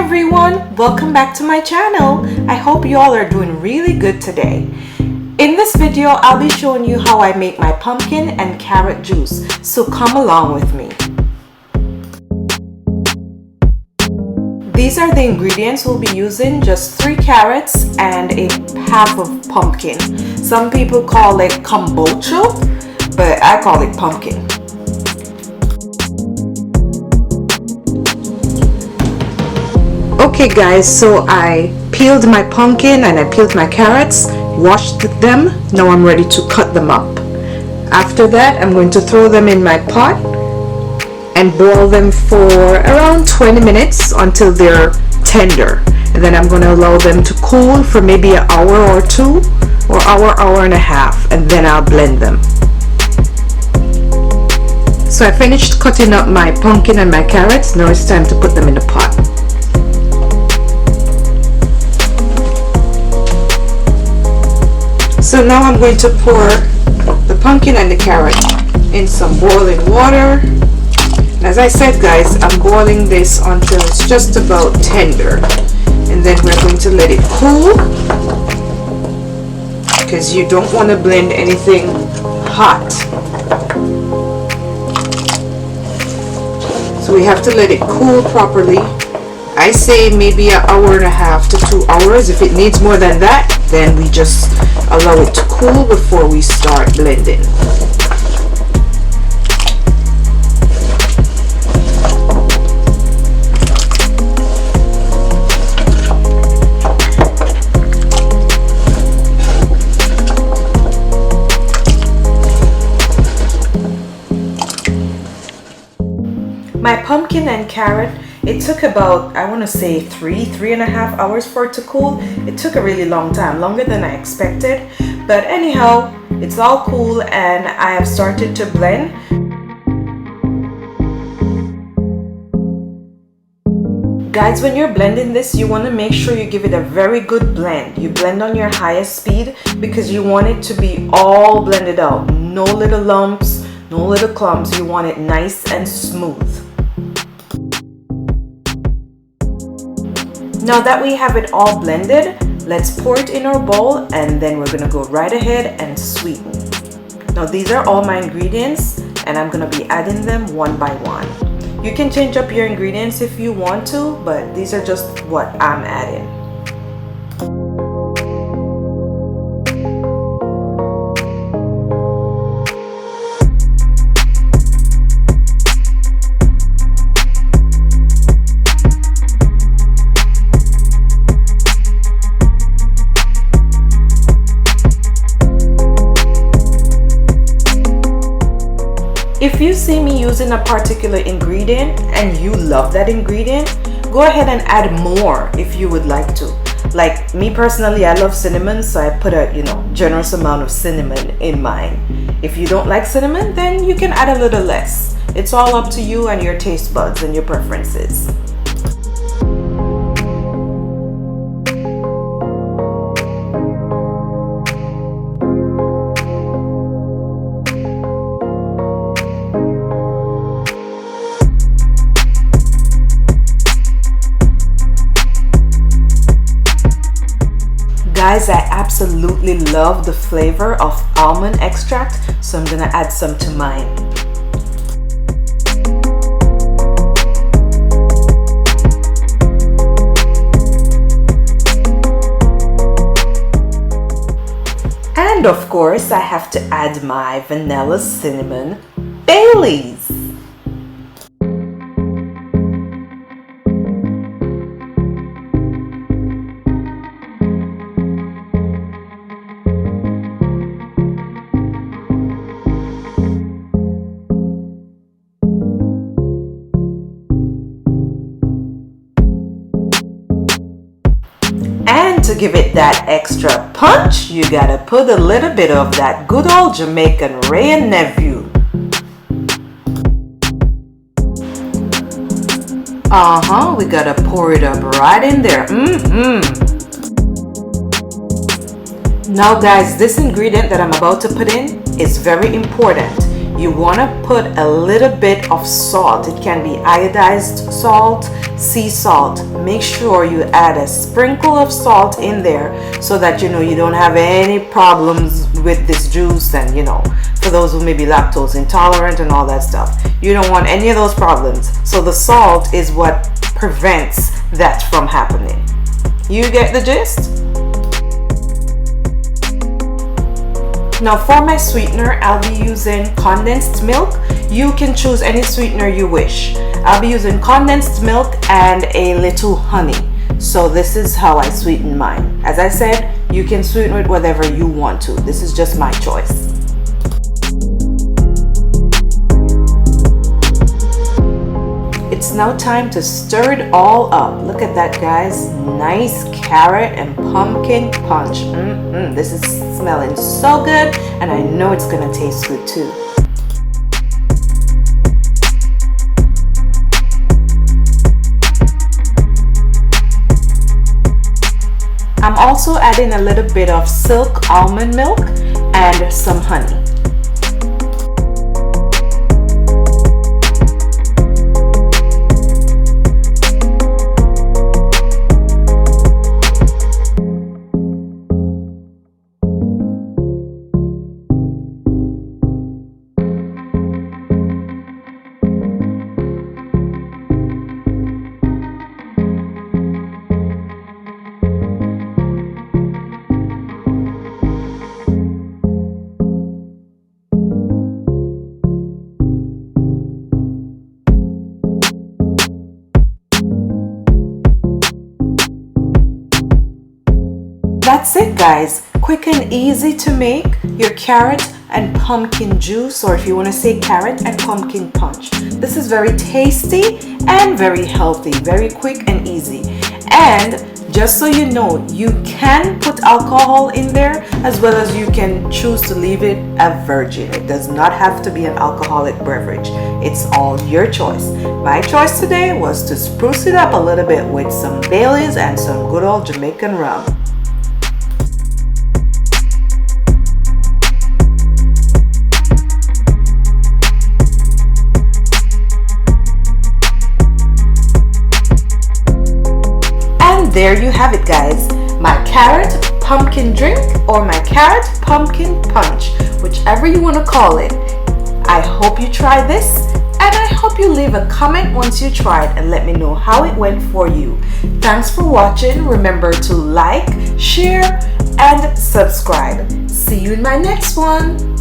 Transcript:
everyone, welcome back to my channel. I hope you all are doing really good today. In this video, I'll be showing you how I make my pumpkin and carrot juice, so come along with me. These are the ingredients we'll be using: just 3 carrots and a half of pumpkin. Some people call it kombucha, but I call it pumpkin. Okay guys, so I peeled my pumpkin and I peeled my carrots, washed them. Now I'm ready to cut them up. After that, I'm going to throw them in my pot and boil them for around 20 minutes until they're tender. And then I'm going to allow them to cool for maybe an hour or two, or hour and a half, and then I'll blend them. So I finished cutting up my pumpkin and my carrots. Now it's time to put them in the pot. So now I'm going to pour the pumpkin and the carrot in some boiling water. And as I said guys, I'm boiling this until it's just about tender. And then we're going to let it cool, because you don't want to blend anything hot. So we have to let it cool properly. I say maybe an hour and a half to 2 hours. If it needs more than that, then we just allow it to cool before we start blending. My pumpkin and carrot, it took about, I want to say 3.5 hours for it to cool. It took a really long time, longer than I expected. But anyhow, it's all cool and I have started to blend. Guys, when you're blending this, you want to make sure you give it a very good blend. You blend on your highest speed because you want it to be all blended out. No little lumps, no little clumps. You want it nice and smooth. Now that we have it all blended, let's pour it in our bowl and then we're gonna go right ahead and sweeten. Now these are all my ingredients and I'm gonna be adding them one by one. You can change up your ingredients if you want to, but these are just what I'm adding. If you see me using a particular ingredient and you love that ingredient, go ahead and add more if you would like to. Like me personally, I love cinnamon, so I put a generous amount of cinnamon in mine. If you don't like cinnamon, then you can add a little less. It's all up to you and your taste buds and your preferences. Guys, I absolutely love the flavor of almond extract, so I'm gonna add some to mine. And of course, I have to add my vanilla cinnamon Baileys. And to give it that extra punch, you gotta put a little bit of that good old Jamaican Ray and Nephew. We gotta pour it up right in there. Now guys, this ingredient that I'm about to put in is very important. you want to put a little bit of salt. It can be iodized salt, sea salt. Make sure you add a sprinkle of salt in there so that you don't have any problems with this juice, and for those who may be lactose intolerant and all that stuff. You don't want any of those problems. So the salt is what prevents that from happening. You get the gist? Now for my sweetener, I'll be using condensed milk. You can choose any sweetener you wish. I'll be using condensed milk and a little honey. So this is how I sweeten mine. As I said, you can sweeten with whatever you want to. This is just my choice. It's now time to stir it all up. Look at that, guys. Nice carrot and pumpkin punch. This is smelling so good, and I know it's gonna taste good too. I'm also adding a little bit of silk almond milk and some honey. That's it, guys. Quick and easy to make your carrot and pumpkin juice, or if you want to say carrot and pumpkin punch. This is very tasty and very healthy, very quick and easy. And just so you know, you can put alcohol in there, as well as you can choose to leave it a virgin. It does not have to be an alcoholic beverage. It's all your choice. My choice today was to spruce it up a little bit with some Baileys and some good old Jamaican rum. There you have it, guys. My carrot pumpkin drink, or my carrot pumpkin punch, whichever you want to call it. I hope you try this, and I hope you leave a comment once you try it and let me know how it went for you. Thanks for watching. Remember to like, share, and subscribe. See you in my next one.